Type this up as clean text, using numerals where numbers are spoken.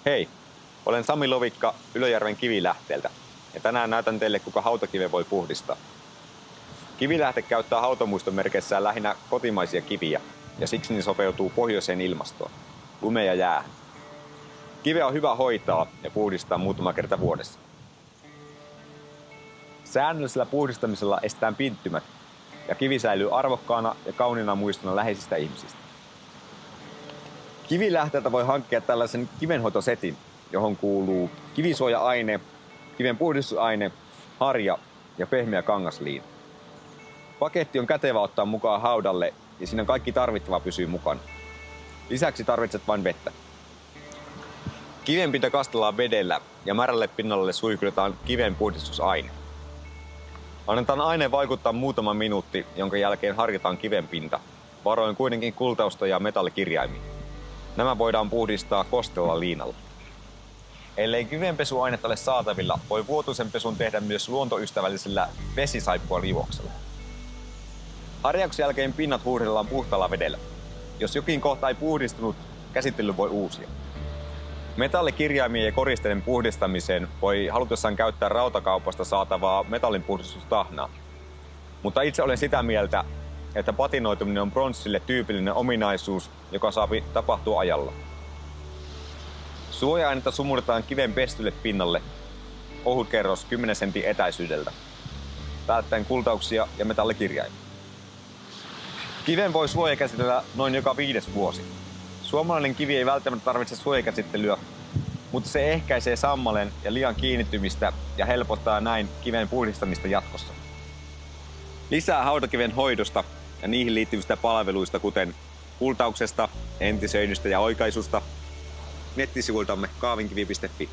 Hei, olen Sami Lovikka Ylöjärven Kivilähteeltä ja tänään näytän teille, kuinka hautakiven voi puhdistaa. Kivilähte käyttää hautamuistomerkeissään lähinnä kotimaisia kiviä ja siksi ne sopeutuu pohjoiseen ilmastoon, lumeen ja jäähän. Kiveä on hyvä hoitaa ja puhdistaa muutama kerta vuodessa. Säännöllisellä puhdistamisella estetään pinttymät ja kivi säilyy arvokkaana ja kauniina muistona läheisistä ihmisistä. Kivilähteeltä voi hankkia tällaisen kivenhoitosetin, johon kuuluu kivisuoja-aine, kiven puhdistusaine, harja ja pehmeä kangasliina. Paketti on kätevä ottaa mukaan haudalle ja siinä kaikki tarvittava pysyy mukana. Lisäksi tarvitset vain vettä. Kivenpinta kastellaan vedellä ja märälle pinnalle suihkutetaan kiven puhdistusaine. Annetaan aineen vaikuttaa muutama minuutti, jonka jälkeen harjataan kiven pinta, varoen kuitenkin kultausta ja metallikirjaimia. Nämä voidaan puhdistaa kostealla liinalla. Ellei kivenpesuainetta ole saatavilla, voi vuotuisen pesun tehdä myös luontoystävällisellä vesisaippualiuoksella. Harjauksen jälkeen pinnat huuhdellaan puhtaalla vedellä. Jos jokin kohta ei puhdistunut, käsittely voi uusia. Metallikirjaimien ja koristeiden puhdistamiseen voi halutessaan käyttää rautakaupasta saatavaa metallinpuhdistustahnaa. Mutta itse olen sitä mieltä, että patinoituminen on pronssille tyypillinen ominaisuus, joka saa tapahtua ajalla. Suoja-ainetta sumutetaan kiven pestylle pinnalle, ohut kerros 10 sentin etäisyydeltä, välttäen kultauksia ja metallikirjaimia. Kiven voi suojakäsitellä noin joka 5. vuosi. Suomalainen kivi ei välttämättä tarvitse suojakäsittelyä, mutta se ehkäisee sammaleen ja liian kiinnittymistä ja helpottaa näin kiven puhdistamista jatkossa. Lisää hautakiven hoidosta ja niihin liittyvistä palveluista, kuten kultauksesta, entisöinnistä ja oikaisusta, nettisivuiltamme kaavinkivi.fi.